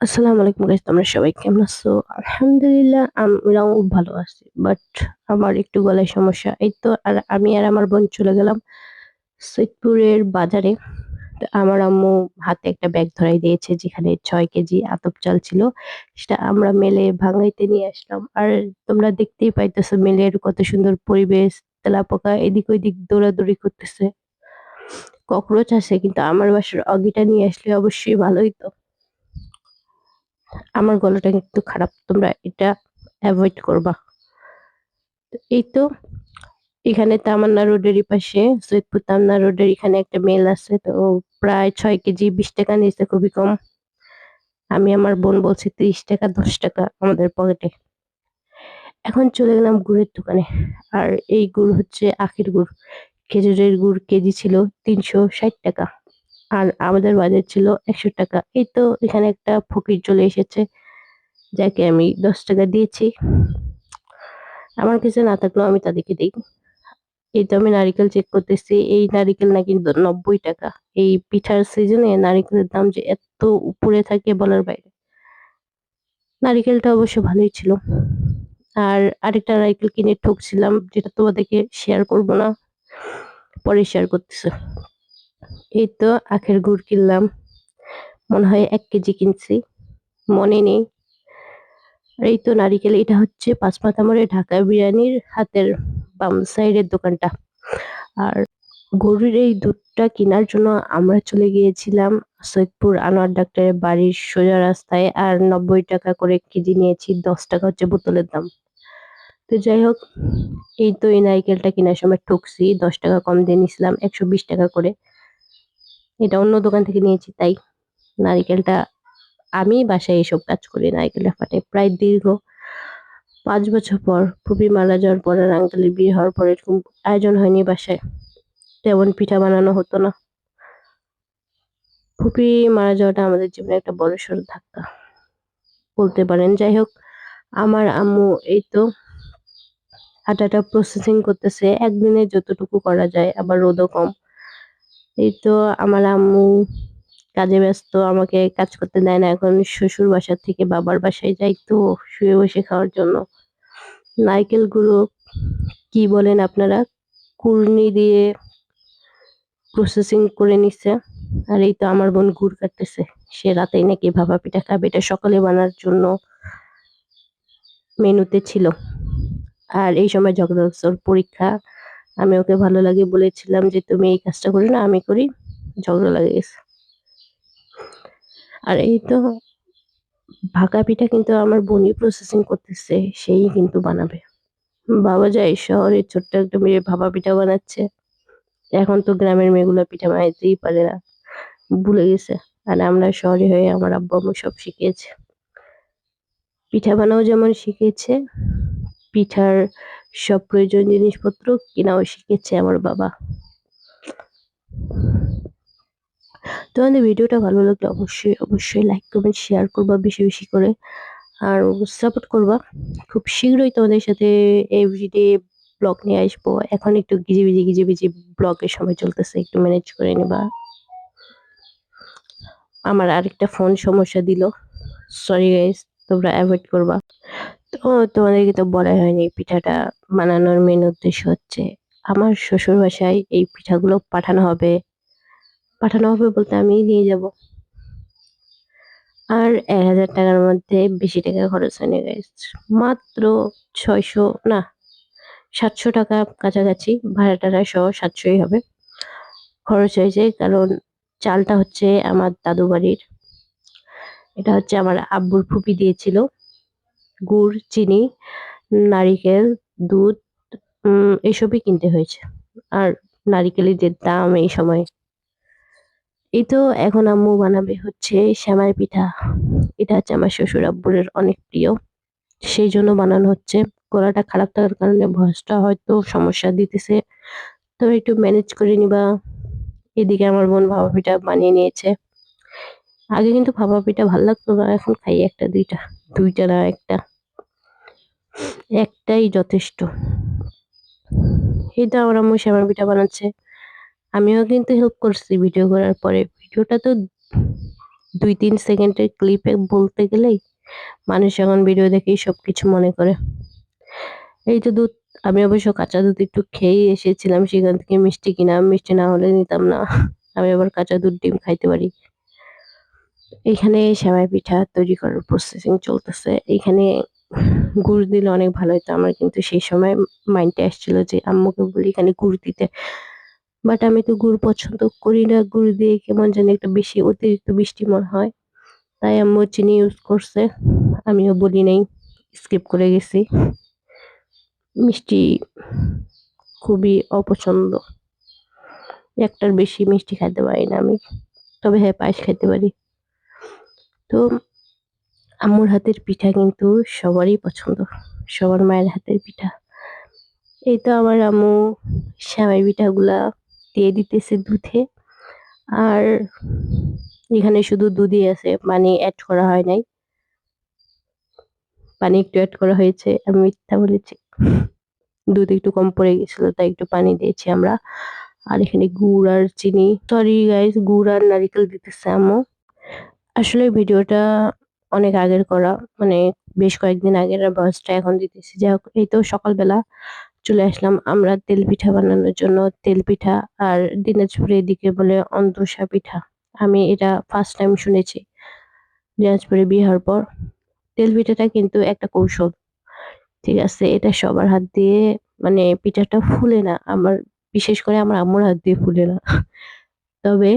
আসসালামু আলাইকুম গাইস, তোমরা সবাই কেমন আছো? আলহামদুলিল্লাহ আমরাও ভালো আছি। বাট আমার একটু গলায় সমস্যা। এই তো আমি আর আমার বোন চলে গেলাম সৈয়দপুরের বাজারে। তো আমার আম্মু হাতে একটা ব্যাগ ধরাই দিয়েছে যেখানে ৬ কেজি আতপ চাল ছিল। সেটা আমরা মেলে ভাঙাইতে নিয়ে আসলাম। আর তোমরা দেখতেই পাইতেছো মেলের কত সুন্দর পরিবেশ। তেলাপোকা এদিক ওইদিক দৌড়াদৌড়ি করতেছে। ককরোচ আছে কিন্তু আমার বাসার অগিটা নিয়ে আসলে অবশ্যই ভালো হইতো। আমার গলাটা একটু খারাপ। তোমরা এটা এভয়েড করবা। এই তো এখানে তামান্না রোডেরই পাশে সৈয়দপুর তামান্না রোডের এখানে একটা মেল আছে। তো প্রায় ৬ কেজি ৳২০ নিয়েছে, খুবই কম। আমি আমার বোন বলছি ৳৩০, ৳১০ আমাদের পকেটে। এখন চলে গেলাম গুড়ের দোকানে। আর এই গুড় হচ্ছে আখের গুড়। খেজুরের গুড় কেজি ছিল ৳৩৬০। আর আমাদের বাজেট ছিল ৳১০০। এই তো এখানে একটা ফকির চলে এসেছে, যাকে আমি ৳১০ দিয়েছি। আমার কাছে না থাকলেও আমি তাদেরকে দেই। এই তো আমি নারিকেল চেক করতেছি। এই নারিকেল নাকি ৳৯০। এই পিঠার সিজনে নারিকেলের দাম যে এত উপরে থাকে বলার বাইরে। নারিকেলটা অবশ্য ভালোই ছিল। আর আরেকটা নারিকেল কিনে ঠকছিলাম, যেটা তোমাদেরকে শেয়ার করব না। পরে শেয়ার করতেছি। এই তো আখের গুড় কিনলাম। মনে হয় ১ কেজি কিনছি। মনে নেই। আর এই তো নারিকেল, এটা হচ্ছে পাঁচমাথা মোড়ে ঢাকা বিরিয়ানির হাতের বাম সাইডের দোকানটা। আর গরুর এই দুধটা কেনার জন্য আমরা চলে গিয়েছিলাম সৈয়দপুর আনোয়ার ডাক্তারের বাড়ির সোজা রাস্তায়। আর ৳৯০ করে কেজি নিয়েছি, ৳১০ হচ্ছে বোতলের দাম। তো যাই হোক, এই তো এই নারিকেলটা কেনার সময় ঠকছি, ৳১০ কম দিয়ে নিছিলাম, ৳১২০ করে। এটা অন্য দোকান থেকে নিয়েছি তাই। নারিকেলটা আমি বাসায় এসব কাজ করি, নারিকেলটা ফাটাই। প্রায় দীর্ঘ ৫ বছর পর ফুপি মারা যাওয়ার পর আর আঙ্কেলের বিয়ে হওয়ার পর এরকম আয়োজন হয়নি বাসায়। তেমন পিঠা বানানো হতো না। ফুপি মারা যাওয়াটা আমাদের জীবনে একটা বড়সড় ধাক্কা বলতে পারেন। যাই হোক, আমার আম্মু এই তো আটাটা প্রসেসিং করতেছে। একদিনে যতটুকু করা যায়, আবার রোদও কম। এই তো আমার আম্মু কাজে ব্যস্ত, আমাকে কাজ করতে দেয় না। এখন শ্বশুর বাসা থেকে বাবার বাসায় যাই তো শুয়ে বসে খাওয়ার জন্য। নারকেলগুলো কি বলেন আপনারা? কুড়নি দিয়ে প্রসেসিং করে নিচ্ছে। আর এই তো আমার বোন গুড় কাটতেছে। সে রাতেই নাকি ভাপা পিঠা খাবে। এটা সকালে বানার জন্য মেনুতে ছিল। আর এই সময় ঝগড়া হচ্ছে, ওর পরীক্ষা। আমি ওকে ভালো লাগে বলেছিলাম যে, "তুমি এই কাজটা করো না, আমি করি।" ঝগড়া লেগে গেছে। আর এই তো ভাপা পিঠা কিন্তু আমার বোনই প্রসেসিং করতেছে। সেই কিন্তু বানাবে। বাবা যায় শহরে ছোট্ট একটা মেয়ে ভাপা পিঠা বানাচ্ছে। এখন তো গ্রামের মেয়েগুলা পিঠা বানাইতেই পারে না। ভুলে গেছে। আর আমরা শহরে হয়ে আমার আব্বু-আম্মু সব শিখিয়েছে। পিঠা বানাও যেমন শিখিয়েছে, পিঠার সব প্রয়োজনীয় জিনিসপত্র কেনাও শিখিয়েছে আমার বাবা। তোমাদের ভিডিওটা ভালো লাগলে অবশ্যই লাইক কমেন্ট শেয়ার করবা বেশি বেশি করে। আর সাপোর্ট করবা। খুব শীঘ্রই তোমাদের সাথে এভরিডে ব্লগ নিয়ে আসবো। এখন একটু গিজিবিজি ব্লগের সময় চলতেছে, একটু ম্যানেজ করে নিবা। আমার আরেকটা ফোন সমস্যা দিল। সরি গাইস, তোমরা এভয়েড করবা। তো তোমাদেরকে তো বলাই হয়নি, পিঠাটা বানানোর মেন উদ্দেশ্য হচ্ছে আমার শ্বশুর বাসায় এই পিঠাগুলো পাঠানো হবে। পাঠানো হবে বলতে আমিই নিয়ে যাব। আর ৳১,০০০ মধ্যে বেশি টাকা খরচ হয়নি গাইস। মাত্র ৬০০ না, ৳৭০০ কাছাকাছি ভাড়া-টাড়া সহ ৭০০ই হবে। খরচ হয়েছে কারণ চালটা হচ্ছে আমার দাদু বাড়ির। এটা হচ্ছে আমার আব্বুর ফুপি দিয়েছিল। গুড়, চিনি, নারিকেল, দুধ এসবই কিনতে হয়েছে। আর নারিকেলের যে দাম এই সময়। এই তো এখন আম্মু বানাবে হচ্ছে সেমাই পিঠা। এটা হচ্ছে আমার শ্বশুর আব্বুরের অনেক প্রিয়। সেইজন্য বানানো হচ্ছে। গলাটা খারাপ থাকার কারণে ভয়েসটা হয়তো সমস্যা দিতেছে। তবে একটু ম্যানেজ করে নিবা। এদিকে আমার বোন ভাপা পিঠা বানিয়ে নিয়েছে। আগে কিন্তু ভাপা পিঠা ভাল লাগতো না। এখন খাই ১ টা ২ টা। ২ টা না ১ টা। একটাই যথেষ্ট। এই তো আমার আম্মু সেমাই পিঠা বানাচ্ছে। আমিও কিন্তু হেল্প করছি ভিডিও করার পরে। ভিডিওটা তো 2-3 সেকেন্ডের ক্লিপে বলতে গেলেই মানুষ এখন ভিডিও দেখেই সবকিছু মনে করে। এই তো দুধ, আমি অবশ্য কাঁচা দুধ একটু খেয়েই এসেছিলাম সেখান থেকে মিষ্টি কিনা। মিষ্টি না হলে নিতাম না। আমি আবার কাঁচা দুধ ডিম খাইতে পারি। এখানে সেমাই পিঠা তৈরি করার প্রসেসিং চলতেছে। এখানে গুড় দিলে অনেক ভালো হইতো। আমার কিন্তু সেই সময় মাইন্ডে আসছিল যে আম্মুকে বলি এখানে গুড় দিতে। বাট আমি তো গুড় পছন্দ করি না। গুড় দিয়ে কেমন জানি একটা বেশি অতিরিক্ত মিষ্টি মনে হয়। তাই আম্মু চিনি ইউজ করছে। আমিও বলি নাই, স্কিপ করে গেছি। মিষ্টি খুবই অপছন্দ। একটার বেশি মিষ্টি খাইতে পারি না আমি। তবে হ্যাঁ, পায়েস খাইতে পারি। তো আম্মুর হাতের পিঠা কিন্তু সবারই পছন্দ। সবার মায়ের হাতের পিঠা। এই তো আমার আম্মু সেমাই পিঠাগুলা দিয়ে দিতেছে দুধে। আর এখানে শুধু দুধই আছে, পানি এড করা হয় নাই। পানি একটু এড করা হয়েছে। আমি মিথ্যা বলেছি। দুধ একটু কম পড়ে গেছিল তাই একটু পানি দিয়েছি আমরা। আর এখানে গুড় আর চিনি, সরি গাইস, গুড় আর নারিকেল দিতেছে আম্মু। আসলে ভিডিওটা অনেক আগের করা, মানে বেশ কয়েকদিন আগের, আর ভয়েসটা এখন দিতেছি। যাই হোক, এই তো সকালবেলা চলে আসলাম আমরা তেল পিঠা বানানোর জন্য। তেল পিঠা আর দিনাজপুরে এদিকে বলে অন্তসা পিঠা। আমি এটা ফার্স্ট টাইম শুনেছি দিনাজপুরে বিয়ে হওয়ার পর। তেল পিঠাটা কিন্তু একটা কৌশল, ঠিক আছে? এটা সবার হাত দিয়ে মানে পিঠাটা ফুলে না। আমার, বিশেষ করে আমার আম্মুর হাত দিয়ে ফুলে না। তবে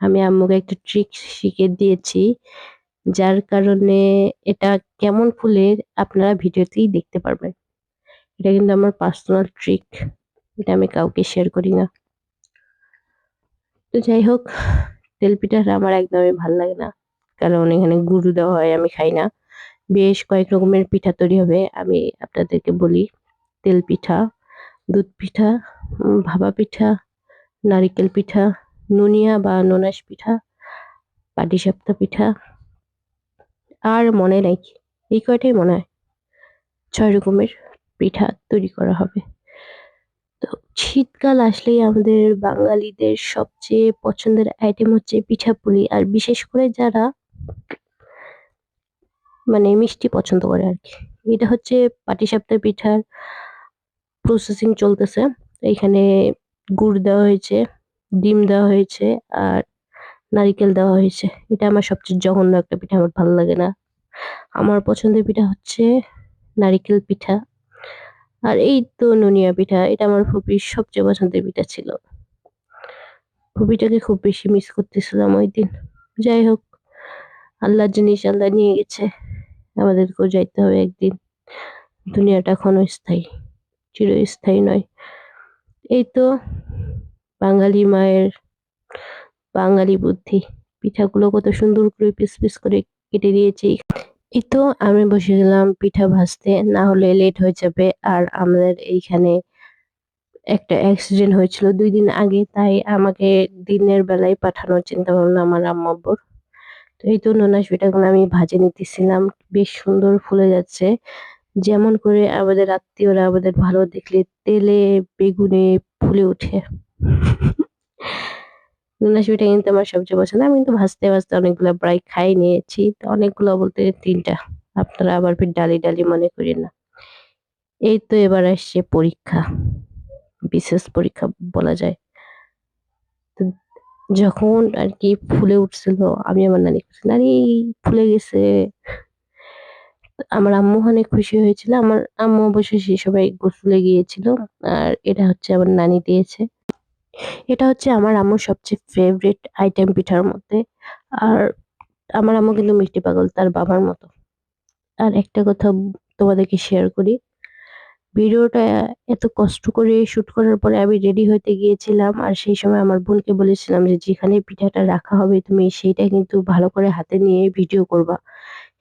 আমি আম্মুকে একটা ট্রিক শিখে দিয়েছি, যার কারণে এটা কেমন ফুলে আপনারা ভিডিওতেই দেখতে পারবেন। এটা কিন্তু আমার পার্সোনাল ট্রিক। এটা আমি কাউকে শেয়ার করি না। তো যাই হোক, তেল পিঠাটা আমার একদমই ভাল লাগে না। কারণ এখানে গুঁড়ো দেওয়া হয়, আমি খাই না। বেশ কয়েক রকমের পিঠা তৈরি হবে। আমি আপনাদেরকে বলি, তেল পিঠা, দুধ পিঠা, ভাপা পিঠা, নারিকেল পিঠা, নুনিয়া বা ননাস পিঠা, পাটিসাপটা পিঠা, আর মনে নাই কি, এই কয়টাই মনে হয়। ৬ রকমের পিঠা তৈরি করা হবে। তো শীতকাল আসলেই আমাদের বাঙালিদের সবচেয়ে পছন্দের আইটেম হচ্ছে পিঠাপুলি। আর বিশেষ করে যারা মানে মিষ্টি পছন্দ করে আরকি। এটা হচ্ছে পাটিসাপটা পিঠার প্রসেসিং চলতেছে। এখানে গুড় দেওয়া হয়েছে, ডিম দেওয়া হয়েছে, আর নারিকেল দেওয়া হয়েছে। এটা আমার সবচেয়ে জঘন্য একটা পিঠা, আমার ভালো লাগে না। আমার পছন্দের পিঠা হচ্ছে নারিকেল পিঠা। আর এই তো নুনিয়া পিঠা, এটা আমার ফুপির সবচেয়ে পছন্দের পিঠা ছিল। ফুপিটাকে খুব বেশি মিস করতেছিলাম ওইদিন। যাই হোক, আল্লাহর জিনিস আল্লাহ নিয়ে গেছে। আমাদেরকেও যাইতে হবে একদিন। দুনিয়াটা ক্ষণস্থায়ী, চিরস্থায়ী নয়। এই তো বাঙালি মায়ের বাঙালি বুদ্ধি। পিঠাগুলো কত সুন্দর করে পিস পিস করে কেটে দিয়েছি। এই তো আমি বসে গেলাম পিঠা ভাজতে, না হলে লেট হয়ে যাবে। আর আমাদের এইখানে একটা অ্যাক্সিডেন্ট হয়েছিল ২ দিন আগে, তাই আমাকে দিনের বেলায় পাঠানোর চিন্তা ভাবনা আমার আম্মু-আব্বুর। তো এই তো ননাস পিঠাগুলো আমি ভাজে নিতেছিলাম। বেশ সুন্দর ফুলে যাচ্ছে। যেমন করে আমাদের আত্মীয়রা আমাদের ভালো দেখলে তেলে বেগুনে ফুলে ওঠে। ননাস পিঠা কিন্তু আমার সবচেয়ে পছন্দ। আমি কিন্তু ভাজতে ভাজতে অনেকগুলা প্রায় খাই নিয়েছি। তো অনেকগুলো বলতে ৩ টা। আপনারা আবার ফির ডালি ডালি মনে করিয়েন না। এই তো এবার আসছে পরীক্ষা। বিশেষ পরীক্ষা বলা যায়। তো যখন আরকি ফুলে উঠছিল, আমি আমার নানিকে বলছি, "নানি ফুলে গেছে।" আমার আম্মু অনেক খুশি হয়েছিল। আমার আম্মু অবশ্য সেই সময় গোসলে গিয়েছিল। আর এটা হচ্ছে আমার নানি দিয়েছে। এটা হচ্ছে আমার আম্মুর সবচেয়ে ফেভারিট আইটেম পিঠার মধ্যে। আর আমার আম্মু কিন্তু মিষ্টি পাগল তার বাবার মতো। আর একটা কথা তোমাদেরকে শেয়ার করি। ভিডিওটা এত কষ্ট করে শুট করার পরে আমি রেডি হইতে গিয়েছিলাম। আর সেই সময় আমার বোনকে বলেছিলাম যে, "যেখানে পিঠাটা রাখা হবে তুমি সেইটা কিন্তু ভালো করে হাতে নিয়ে ভিডিও করবা।"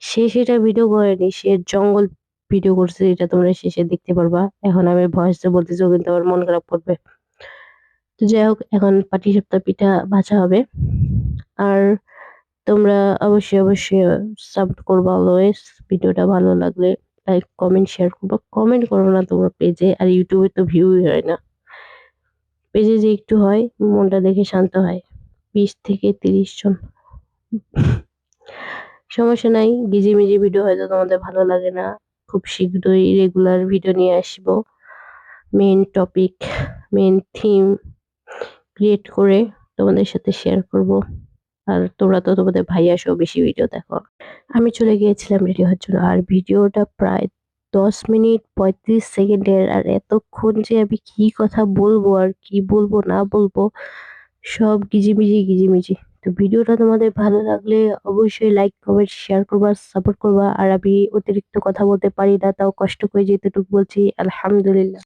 সে সেটা ভিডিও করেনি। সে জঙ্গল ভিডিও করছে, এটা তোমরা শেষে দেখতে পারবা। এখন আমি ভয়েসে বলতেছি, ও কিন্তু আবার মন খারাপ করবে। তো যাই হোক, এখন পাটিসাপটা পিঠা ভাজা হবে। আর তোমরা অবশ্যই সাপোর্ট করবা অলওয়েজ। ভিডিওটা ভালো লাগলে লাইক, কমেন্ট, শেয়ার করবা। কমেন্ট করো না তোমরা পেজে, আর ইউটিউবে তো ভিউই হয় না। পেজে যে একটু হয়, মনটা দেখে শান্ত হয়। ২০ থেকে ৩০ জন সমস্যা নাই। গিজিমিজি ভিডিও হয়তো তোমাদের ভালো লাগে না। খুব শীঘ্রই রেগুলার ভিডিও নিয়ে আসবো। Main topic, main theme create করে তোমাদের সাথে শেয়ার করব। আর তোমরা তো তোমাদের ভাইয়া সহ বেশি ভিডিও দেখো। আমি চলে গিয়েছিলাম রেডি হওয়ার জন্য। আর ভিডিওটা প্রায় ১০ মিনিট ৩৫ সেকেন্ডের। আর এতক্ষণ যে আমি কি কথা বলবো আর কি বলবো না বলবো সব গিজিমিজি। তো ভিডিওটা তোমাদের ভালো লাগলে অবশ্যই লাইক, কমেন্ট, শেয়ার করবা, সাপোর্ট করবা। আর আমি অতিরিক্ত কথা বলতে পারি না, তাও কষ্ট করে যেতটুকু বলছি আলহামদুলিল্লাহ।